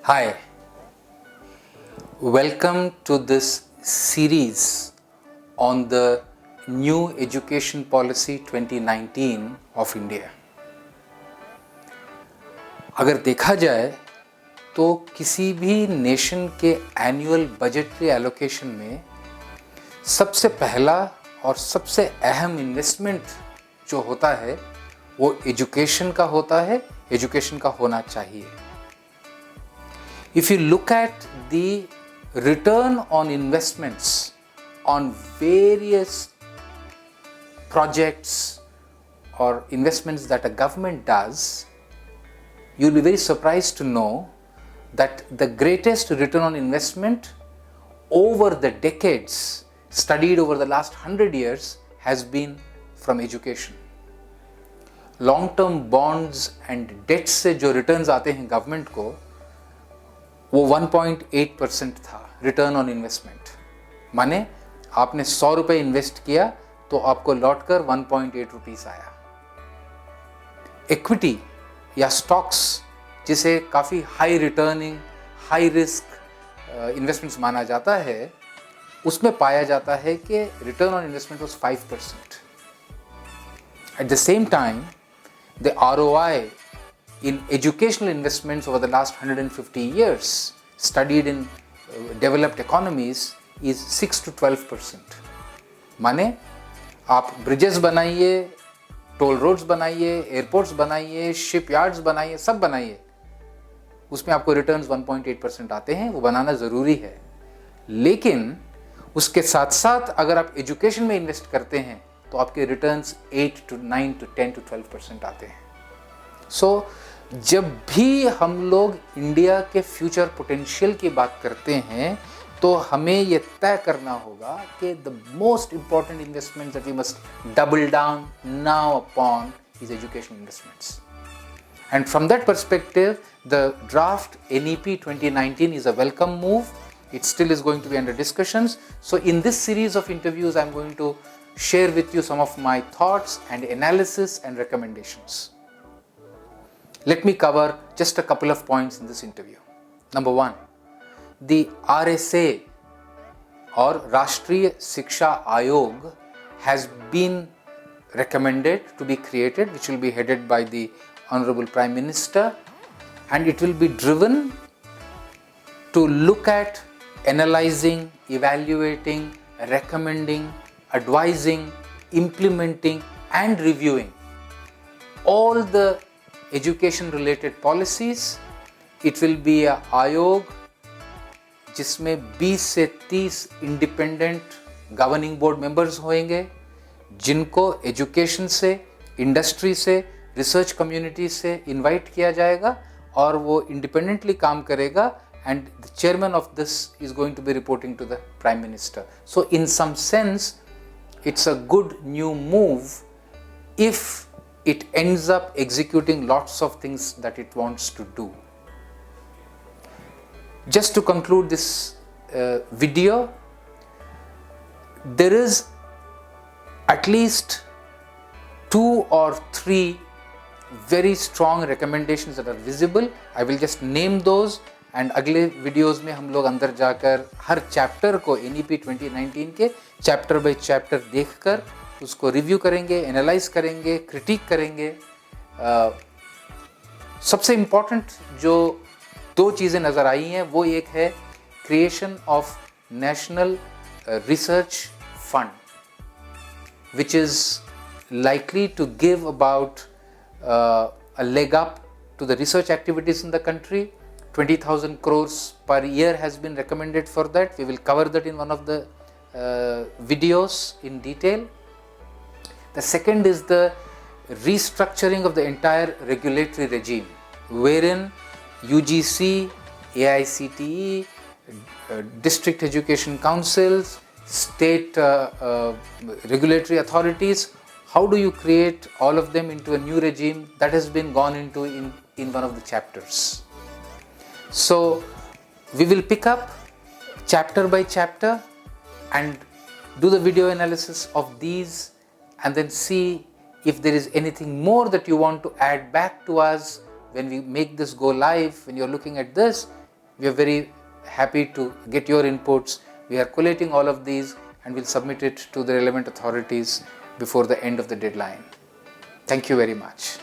Hi, welcome to this series on the New Education Policy 2019 of India. अगर देखा जाए तो किसी भी नेशन के एनुअल बजटरी एलोकेशन में सबसे पहला और सबसे अहम इन्वेस्टमेंट जो होता है वो एजुकेशन का होता है, एजुकेशन का होना चाहिए. If you look at the return on investments on various projects or investments that a government does, you'll be very surprised to know that the greatest return on investment over the decades studied over the last 100 years has been from education. Long-term bonds and debts से जो returns आते हैं government को वो 1.8% था return on investment. माने आपने 100 रुपये इन्वेस्ट किया तो आपको लौटकर 1.8 रुपीस आया. इक्विटी या स्टॉक्स जिसे काफ़ी high returning high risk investments माना जाता है, उसमें पाया जाता है कि return on investment was 5%. At the same time the ROI in educational investments over the last 150 years studied in developed economies is 6 to 12%. माने आप ब्रिजेस बनाइए, टोल रोड्स बनाइए, एयरपोर्ट्स बनाइए, शिपयार्ड्स बनाइए, सब बनाइए, उसमें आपको रिटर्न्स 1.8% आते हैं. वो बनाना ज़रूरी है, लेकिन उसके साथ साथ अगर आप एजुकेशन में इन्वेस्ट करते हैं तो आपके रिटर्न्स 8 to 9 to 10 to 12% आते हैं. सो जब भी हम लोग इंडिया के फ्यूचर पोटेंशियल की बात करते हैं तो हमें ये तय करना होगा कि the most important investment that we must double down now upon is education investments. And from that perspective the draft NEP 2019 is a welcome move. It still is going to be under discussions. So in this series of interviews I am going to share with you some of my thoughts and analysis and recommendations. Let me cover just a couple of points in this interview. Number one, the RSA or Rashtriya Shiksha Ayog has been recommended to be created, which will be headed by the Honorable Prime Minister, and it will be driven to look at analyzing, evaluating, recommending, advising, implementing and reviewing all the education related policies. It will be a आयोग जिसमें 20 से 30 independent governing board members होंगे, जिनको education से, industry से, research community से invite किया जाएगा और वो इंडिपेंडेंटली काम करेगा. And the chairman of this is going to be reporting to the prime minister. So in some sense it's a good new move if it ends up executing lots of things that it wants to do. Just to conclude this video, there is at least 2 or 3 very strong recommendations that are visible. I will just name those and अगले videos में हम लोग अंदर जाकर हर chapter को NEP 2019 के chapter by chapter देखकर उसको रिव्यू करेंगे, एनालाइज करेंगे, क्रिटिक करेंगे. सबसे इम्पॉर्टेंट जो 2 चीज़ें नज़र आई हैं वो एक है creation of national research fund, which is likely to give about a leg up to the research activities in the country. 20,000 crores per year has been recommended for that. We will cover that in one of the videos in detail. The second is the restructuring of the entire regulatory regime, wherein UGC, AICTE, district education councils, state regulatory authorities, how do you create all of them into a new regime? That has been gone into in one of the chapters. So we will pick up chapter by chapter and do the video analysis of these and then see If there is anything more that you want to add back to us when we make this go live, when you're looking at this, we are very happy to get your inputs. We are collating all of these and we'll submit it to the relevant authorities before the end of the deadline. Thank you very much.